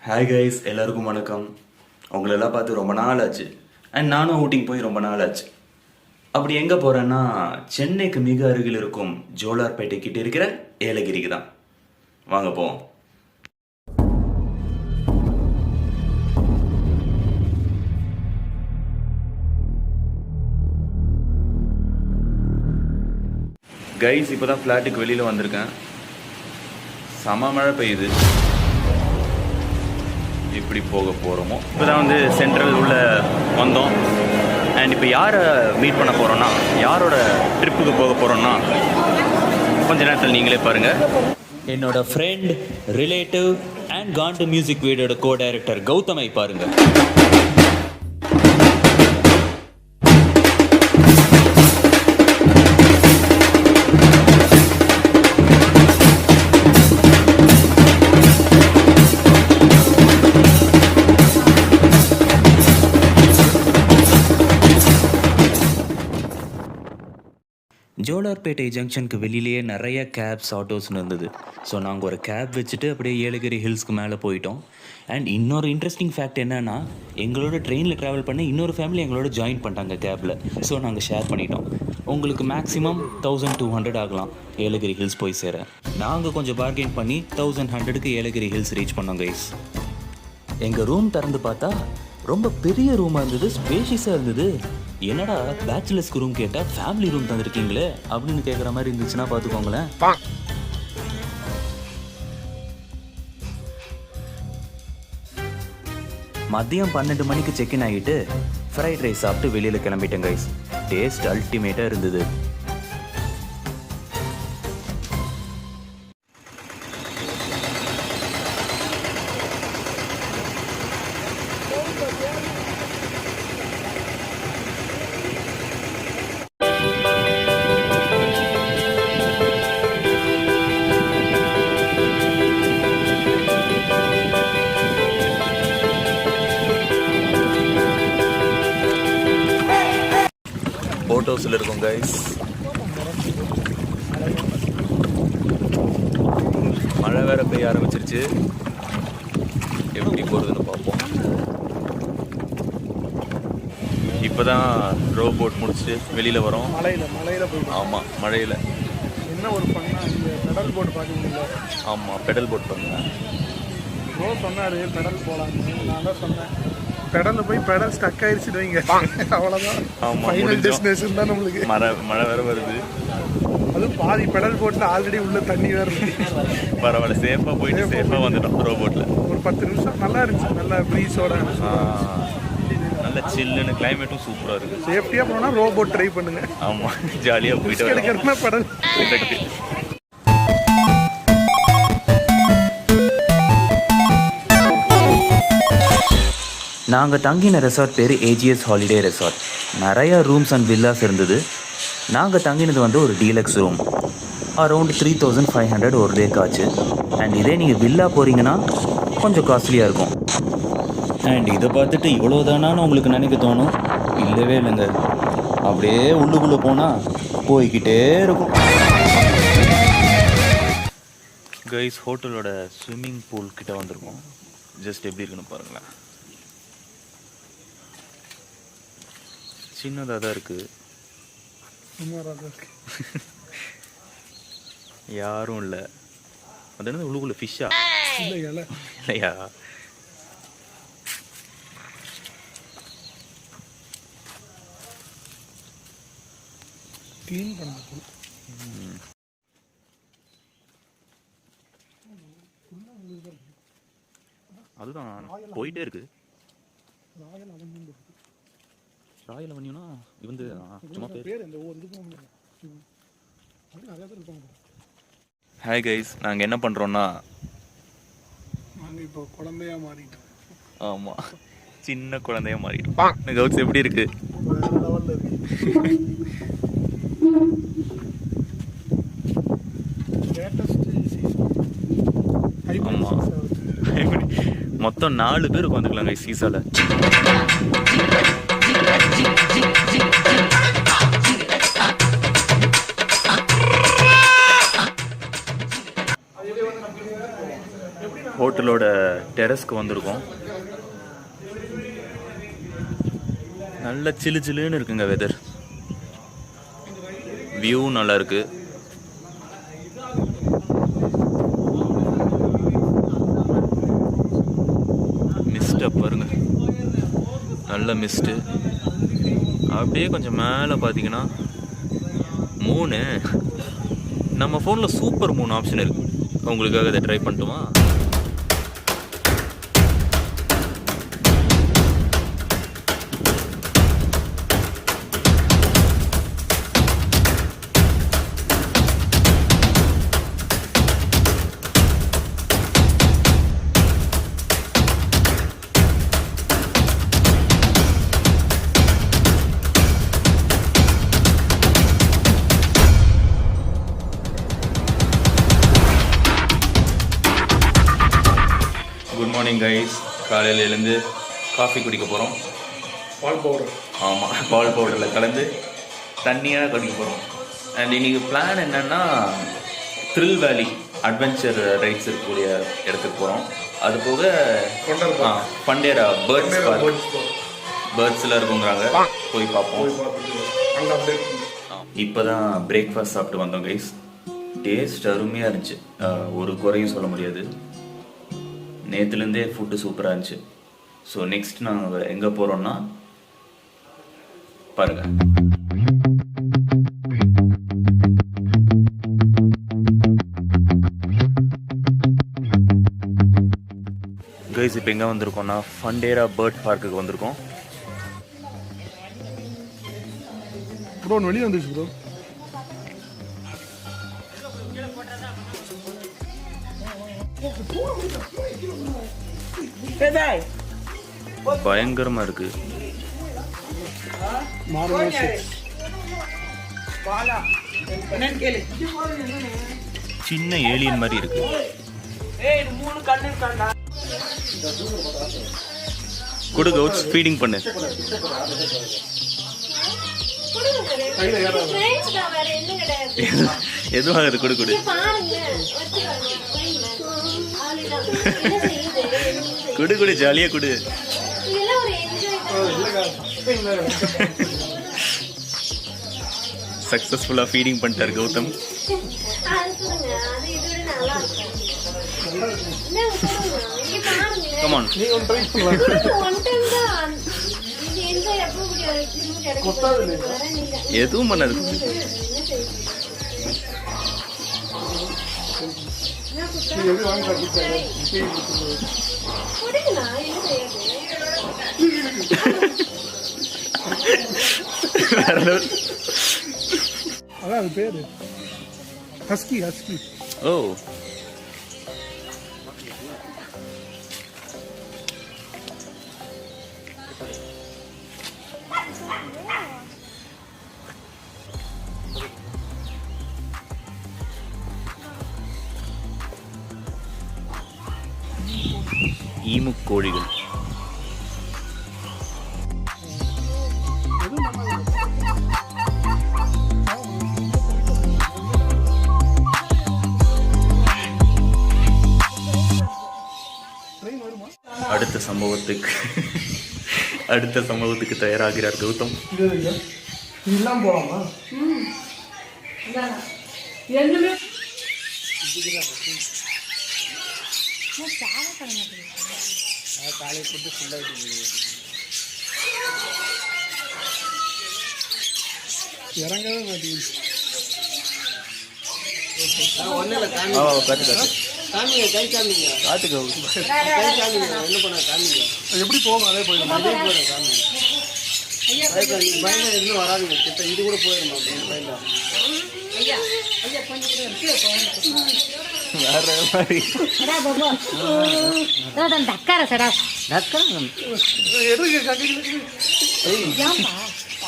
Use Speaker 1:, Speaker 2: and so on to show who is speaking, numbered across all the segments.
Speaker 1: Hi guys, எல்லாருக்கும் வணக்கம். உங்களெல்லாம் பார்த்து ரொம்ப நாள் ஆச்சு. அண்ட் நானும் ஊட்டிங் போய் ரொம்ப நாள் ஆச்சு. அப்படி எங்கே போகிறேன்னா, சென்னைக்கு மிக அருகில் இருக்கும் ஜோலார்பேட்டை கிட்ட இருக்கிற ஏலகிரிக்கு தான். வாங்க போவோம். கைஸ், இப்போ தான் ஃப்ளாட்டுக்கு வெளியில் வந்திருக்கேன். செம மழை பெய்யுது. எப்படி போக போகிறோமோ. இப்போ தான் சென்ட்ரல் உள்ள வந்தோம். அண்ட் இப்போ யாரை மீட் பண்ண போகிறோன்னா, யாரோட ட்ரிப்புக்கு போக போகிறோன்னா கொஞ்ச நேரத்தில் நீங்களே பாருங்கள். என்னோட friend, relative and Khandu music வீடியோட கோ டைரக்டர் கௌதமை பாருங்கள். ஜோலார்பேட்டை ஜங்ஷனுக்கு வெளியிலேயே நிறைய கேப்ஸ், ஆட்டோஸ்னு இருந்தது. ஸோ நாங்கள் ஒரு கேப் வச்சுட்டு அப்படியே ஏலகிரி ஹில்ஸ்க்கு மேலே போயிட்டோம். அண்ட் இன்னொரு இன்ட்ரெஸ்டிங் ஃபேக்ட் என்னென்னா, எங்களோட ட்ரெயினில் ட்ராவல் பண்ண இன்னொரு ஃபேமிலி எங்களோட ஜாயின் பண்ணிட்டாங்க கேபில். ஸோ நாங்கள் ஷேர் பண்ணிட்டோம். உங்களுக்கு மேக்ஸிமம் 1200 ஆகலாம் ஏலகிரி ஹில்ஸ் போய் சேர. நாங்கள் கொஞ்சம் பார்கெயின் பண்ணி 1100க்கு ஏலகிரி ஹில்ஸ் ரீச் பண்ணோம் கைஸ். எங்கள் ரூம் திறந்து பார்த்தா ரொம்ப பெரிய ரூமாக இருந்தது, ஸ்பேஷியஸாக இருந்தது. என்னடா பேச்சுலர்ஸ்க்கு ரூம் கேட்டால் ஃபேமிலி ரூம் தந்துருக்கீங்களே அப்படின்னு கேட்குற மாதிரி இருந்துச்சுன்னா பார்த்துக்கோங்களேன். மதியம் 12 மணிக்கு செக்இன் ஆகிட்டு ஃப்ரைட் ரைஸ் சாப்பிட்டு வெளியில் கிளம்பிட்டேன் கைஸ். டேஸ்ட் அல்டிமேட்டாக இருந்தது. போட்டோஸில் இருக்கும் கைஸ். மழை வேற பெய்ய ஆரம்பிச்சிருச்சு. எப்படி போகிறதுன்னு பார்ப்போம். இப்போதான் ரோ போட் முடிச்சுட்டு வெளியில் வரோம்.
Speaker 2: மழையில் போய்.
Speaker 1: ஆமாம், மழையில்
Speaker 2: என்ன ஒரு பண்ணா பெடல் போட் பார்த்தீங்களா?
Speaker 1: ஆமாம், பெடல் போட் பண்ணேன்.
Speaker 2: ரோ சொன்னார் பெடல் போகலான்னு. நான் தான் சொன்னேன் பெடலில் போய் பெடல் ஸ்டக் ஆயிடுச்சுட்டு வைங்க, அவ்வளோதான்.
Speaker 1: ஆமாம்,
Speaker 2: ஃபைனல் டெஸ்டினேஷன் தான் நம்மளுக்கு.
Speaker 1: மழை வேற வருது.
Speaker 2: அதுவும் பாதி பெடல் போட்டில் ஆல்ரெடி உள்ள தண்ணி வேறு இருக்கு.
Speaker 1: பரவாயில்ல, சேஃபாக போயிட்டு சேஃபாக வந்துட்டோம். ரோ போட்டில்
Speaker 2: ஒரு 10 நிமிஷம் நல்லா இருந்துச்சு. நல்லா ப்ரீஸோட
Speaker 1: நல்ல சில்லுன்னு, கிளைமேட்டும் சூப்பராக இருக்குது.
Speaker 2: சேஃப்டியாக போனால் ரோ போட் ட்ரை பண்ணுங்க.
Speaker 1: ஆமாம், ஜாலியாக போயிட்டு
Speaker 2: எடுக்கிறதுனா பெடல்.
Speaker 1: நாங்கள் தங்கின ரெசார்ட் பேர் ஏஜிஎஸ் ஹாலிடே ரெசார்ட். நிறையா ரூம்ஸ் அண்ட் வில்லாஸ் இருந்தது. நாங்கள் தங்கினது ஒரு டீலக்ஸ் ரூம். அரௌண்ட் 3500 ஒரு டே காச்சு. அண்ட் இதே நீங்கள் வில்லா போகிறீங்கன்னா கொஞ்சம் காஸ்ட்லியாக இருக்கும். அண்ட் இதை பார்த்துட்டு இவ்வளோதானான்னு உங்களுக்கு நினைக்க தோணும். இல்லவே இல்லைங்க, அப்படியே உள்ளுக்குள்ளே போனால் போய்கிட்டே இருக்கும். கைஸ், ஹோட்டலோட ஸ்விம்மிங் பூல் கிட்ட வந்திருக்கோம். ஜஸ்ட் எப்படி இருக்குன்னு பாருங்களேன். சின்னதாக தான் இருக்குது. யாரும் இல்லை. அது என்ன உள்ளுக்குள்ள ஃபிஷ்ஷா? இல்லையா? அதுதான் போயிட்டே இருக்கு. ராயல் அவென்யூனா சும்மா பேர். ஹாய் கைஸ், நாங்கள் என்ன பண்ணுறோன்னா,
Speaker 2: நாங்கள் இப்போ குழந்தையாக மாறிட்டோம்.
Speaker 1: ஆமாம், சின்ன குழந்தையாக மாறிட்டோம். கவுட்ஸ் எப்படி இருக்கு? ஆமாம், மொத்தம் 4 பேர் உட்காந்துக்கலாம் கைஸ் சீசால. ஹோட்டலோட டெரஸ்க்கு வந்திருக்கோம். நல்ல சிலு சிலுன்னு இருக்குங்க வெதர். வியூ நல்லா இருக்கு. மிஸ்ட் பாருங்க, நல்ல மிஸ்ட்டு. அப்படியே கொஞ்சம் மேலே பார்த்தீங்கன்னா மூணு, நம்ம ஃபோனில் சூப்பர் மூணு ஆப்ஷன் இருக்குது. உங்களுக்காக அதை ட்ரை பண்ணட்டுமா? Good morning guys. காலையில் எழுந்து காஃபி குடிக்க போகிறோம்.
Speaker 2: பால் பவுடர்.
Speaker 1: ஆமாம், பால் பவுடரில் கலந்து தண்ணியாக குடிக்க போகிறோம். அண்ட் இன்றைக்கி பிளான் என்னென்னா த்ரில் வேலி அட்வென்ச்சர் ரைட்ஸ் இருக்கக்கூடிய இடத்துக்கு போகிறோம். அது போக பண்டேரா பேர்ட்ஸில் இருக்குங்கிறாங்க, போய் பார்ப்போம். இப்போ தான் பிரேக்ஃபாஸ்ட் சாப்பிட்டு வந்தோம் கைஸ். டேஸ்ட் அருமையாக இருந்துச்சு, ஒரு குறையும் சொல்ல முடியாது. நேற்றுலேருந்தே ஃபுட்டு சூப்பராக இருந்துச்சு. ஸோ நெக்ஸ்ட் நாங்கள் எங்கே போகிறோன்னா பாருங்கள் கைஸ். இப்போ எங்கே வந்திருக்கோம்னா ஃபண்டேரா பேர்ட் பார்க்குக்கு வந்திருக்கோம்.
Speaker 2: ப்ரோ ஒன்று வெளியே வந்துச்சு ப்ரோ.
Speaker 1: பயங்கரமா இருக்கு. சின்ன ஏலியன் மாதிரி இருக்கு. குடு கவுட்ஸ், ஃபீடிங் பண்ணு. எதுவும் ஆகுது, குடு குடு குடு குடு, ஜாலியா குடு. சக்சஸ்ஃபுல்லா ஃபீடிங் பண்ணிட்டார் கௌதம். Come on. எதுவும் பண்ணாது.
Speaker 2: அதான் அது பேரு ஹஸ்கி. ஹஸ்கி.
Speaker 1: ஓ, ஈமுக் கோழிகள். அடுத்த சம்பவத்துக்கு தயாராகிறார் கௌதம்.
Speaker 2: இதெல்லாம் போகலாமா? இறங்கவே மாட்டேங்குது. எப்படி போகும்? அதே போயிடும். இன்னும் வராதுங்க கிட்ட. இது கூட போயிடும்.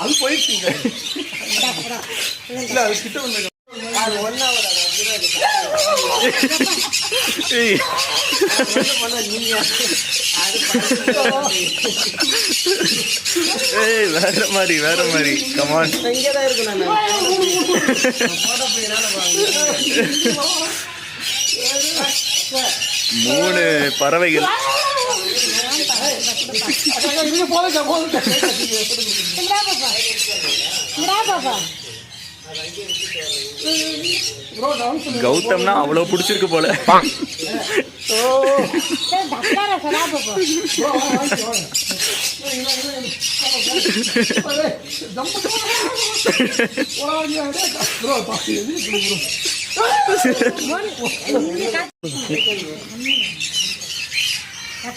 Speaker 2: அது போயிடுச்சுங்க. இல்ல அது கிட்ட வந்து
Speaker 1: வேற மாதிரி கமான். 3 பறவைகள். கௌதம்னா அவ்வளோ பிடிச்சிருக்கு போல.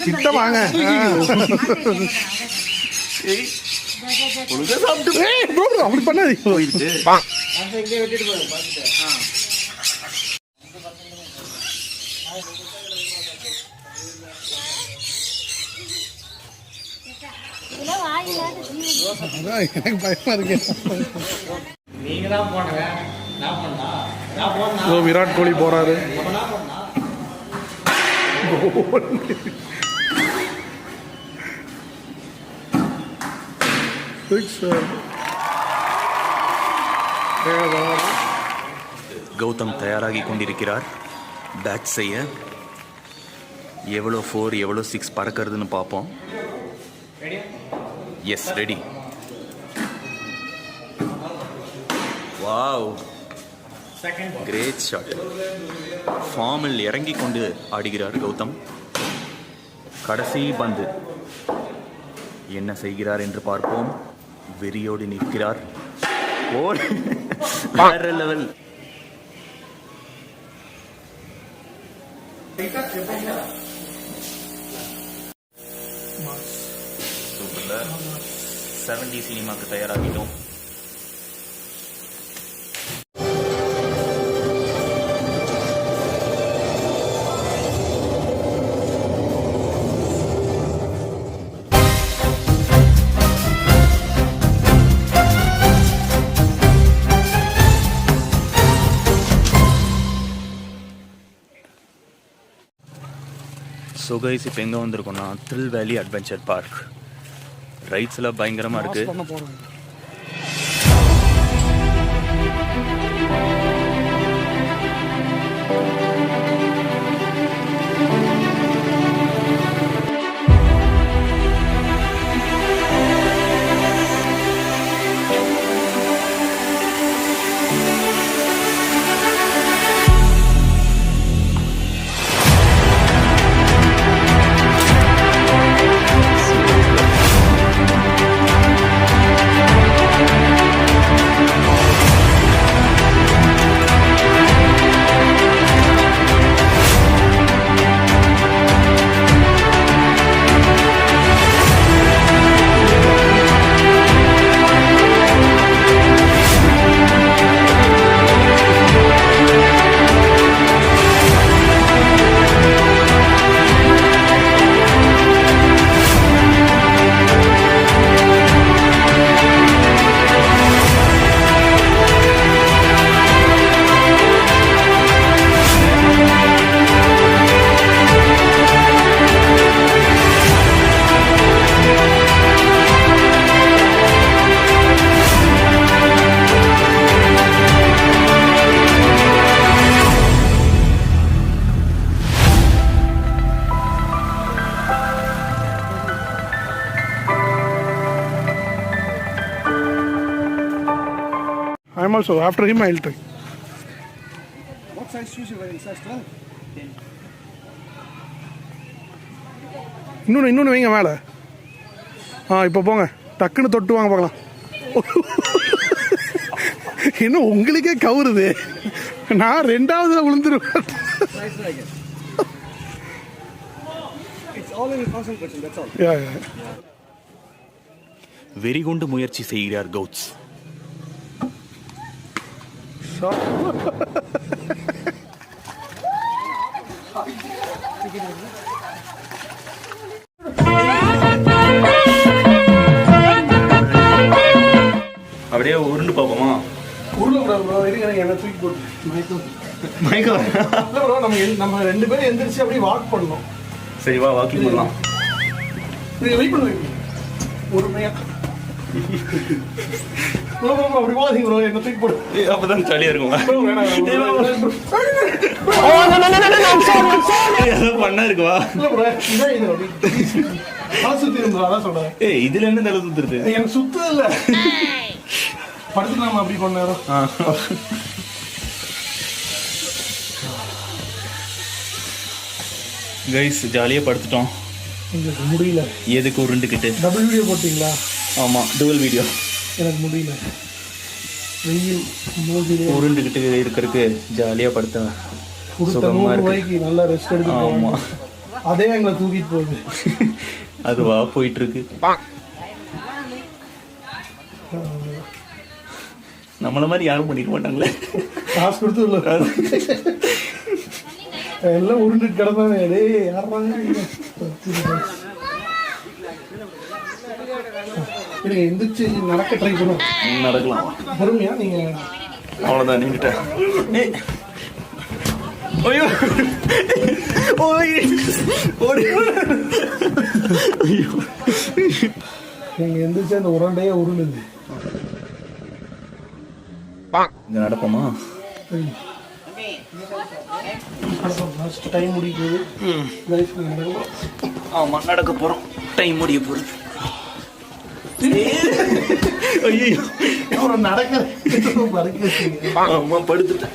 Speaker 2: கிட்ட வாங்க. அப்படி பண்ணாது. எனக்கு பயமா இருக்கு. விராட் கோலி போறாரு.
Speaker 1: கௌதம் தயாராகி கொண்டிருக்கிறார் பேட் செய்ய. எவ்வளோ 4 எவ்வளோ 6 பறக்கிறதுன்னு பார்ப்போம். Yes, ready. Wow, great shot. ஃபார்மில் இறங்கி கொண்டு ஆடுகிறார் கௌதம். கடைசி பந்து என்ன செய்கிறார் என்று பார்ப்போம். வெறியோடு நிற்கிறார். ஓர் வேற லெவல். சூப்பர். 70 சினிமாக்கு தயாராகிட்டோம். ஸோ கைஸ், இப்போ எங்கே வந்திருக்கோம்னா த்ரில் வேலி அட்வென்ச்சர் பார்க். ரைட்ஸ்லாம் பயங்கரமாக இருக்குது. I'm also, after him I'll try.
Speaker 3: What size shoes you wearing? Size 12?
Speaker 2: இன்னொன்று வைங்க மேலே. இப்போ போங்க, டக்குன்னு தொட்டு வாங்க பார்க்கலாம். இன்னும் உங்களுக்கே கவுருது, நான் 2வது விழுந்துருவேன்.
Speaker 3: It's all in concentration, that's all.
Speaker 2: Yeah, yeah.
Speaker 1: வெறிகொண்டு முயற்சி செய்கிறார் கௌத்ஸ். அப்படியே உருண்டு பார்ப்போமா?
Speaker 2: உருளக்கூடாது ப்ரோ, இருங்க என்ன தூக்கி போட்டு
Speaker 1: மயக்கம்.
Speaker 2: இல்லை ப்ரோ, நம்ம 2 பேரும் எந்திரிச்சு அப்படியே வாக் பண்ணணும்.
Speaker 1: சரி வா, வாக்கிங் பண்ணலாம்.
Speaker 2: நீங்கள் வெயிட் பண்ணுவீங்க ஒரு மையா. ப்ரோ அப்படி போகாதீங்க ப்ரோ, என்ன தூக்கி போடு.
Speaker 1: அப்போ தான் ஜாலியாக இருக்குமா?
Speaker 2: ப்ரோ வேணாம்
Speaker 1: ஏதோ பண்ணா இருக்குவா?
Speaker 2: இல்லை ப்ரோ, இதான் இது அப்படி தலை சுற்றிருந்தோம், அதான் சொல்கிறேன்.
Speaker 1: இதில் என்ன தலை சுற்றுறது?
Speaker 2: எனக்கு சுத்தம் இல்லை, படுத்துக்கலாமா அப்படி கொஞ்ச நேரம்?
Speaker 1: கைஸ் ஜாலியாக படுத்துட்டோம்.
Speaker 2: எங்களுக்கு முடியல.
Speaker 1: எதுக்கு உருண்டுக்கிட்டு?
Speaker 2: டபுள் வீடியோ போட்டிங்களா?
Speaker 1: ஆமாம், டுவல் வீடியோ.
Speaker 2: எனக்கு முடியல, வெயில் மூஞ்சிலே
Speaker 1: உருண்டுக்கிட்டு இருக்கிறதுக்கு ஜாலியாக படுத்தேன்.
Speaker 2: கொடுத்த
Speaker 1: சுகமாக
Speaker 2: 100
Speaker 1: இருக்கு.
Speaker 2: ரூபாய்க்கு நல்லா ரெஸ்ட் எடுத்து
Speaker 1: ஆமாம்,
Speaker 2: அதே எங்களை தூக்கிட்டு போகுது.
Speaker 1: அதுவா போயிட்டுருக்கு. நம்மள மாதிரி யாரும் பண்ணிக்க மாட்டாங்களே.
Speaker 2: காசு கொடுத்து உள்ள எல்லாம் உருண்டுட்டு கிடந்தானே. டேய் யாராங்க நீங்க எந்திரிச்சு நடக்க ட்ரை பண்ணுவோம்.
Speaker 1: நடக்கலாம்,
Speaker 2: பொறுமையா நீங்க.
Speaker 1: அவ்வளோதான், நின்றுட்டேன். ஐயோ ஓய் ஓடி.
Speaker 2: நீங்க எந்திரிச்சு அந்த உருண்டையே உருளுது.
Speaker 1: இங்கே நடப்போமா?
Speaker 2: டைம் முடிக்குது.
Speaker 1: ஆமாம், நடக்க போகிறோம். டைம் முடிய போகிறது. ஐயோ
Speaker 2: நடக்க
Speaker 1: ஆமாம், படுத்துட்டேன்.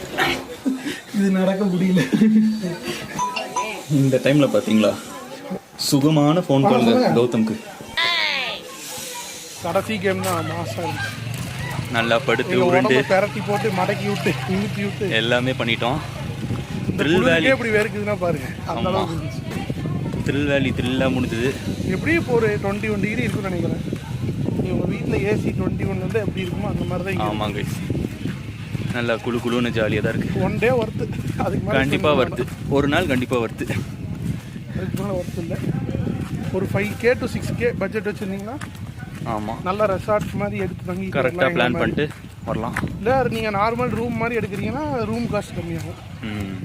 Speaker 2: இது நடக்க முடியல.
Speaker 1: இந்த டைமில் பார்த்தீங்களா, சுகமான ஃபோன் காலுங்க கௌதம்க்கு.
Speaker 2: கடைசி கேம் தான் மாசம் இருக்கு.
Speaker 1: நல்லா படுத்து உருண்டு
Speaker 2: பெரட்டி போட்டு மடக்கி விட்டு இழுத்தி விட்டு
Speaker 1: எல்லாமே பண்ணிட்டோம். த்ரில்
Speaker 2: குளிருக்கே
Speaker 1: வேலி,
Speaker 2: எப்படி வேர்க்குதுன்னா பாருங்க. அந்த
Speaker 1: ஆமா.
Speaker 2: அளவுக்கு இருந்துச்சு.
Speaker 1: த்ரில் வேலி த்ரில்லாக முடிஞ்சது.
Speaker 2: எப்படியும் இப்போ ஒரு 21 டிகிரி இருக்குன்னு நினைக்கிறேன். உங்கள் வீட்டில் ஏசி 21 வந்து எப்படி இருக்குமோ அந்த மாதிரி தான்.
Speaker 1: ஆமாங்க, நல்லா குழு குழுன்னு ஜாலியாக தான் இருக்குது.
Speaker 2: ஒன் டே ஒர்த்து, அதுக்கு மேலே
Speaker 1: கண்டிப்பாக வருது. ஒரு நாள் கண்டிப்பாக வருது.
Speaker 2: அதுக்கு மேலே ஒர்த்து இல்லை. ஒரு 5K to 6K பட்ஜெட் வச்சுருந்தீங்கன்னா
Speaker 1: ஆமாம்,
Speaker 2: நல்லா ரெசார்ட் மாதிரி எடுத்து தங்கி
Speaker 1: கரெக்டாக பிளான் பண்ணிட்டு வரலாம்.
Speaker 2: இல்லை நீங்கள் நார்மல் ரூம் மாதிரி எடுக்கிறீங்கன்னா ரூம் காஸ்ட் கம்மியாகும்.
Speaker 1: ம்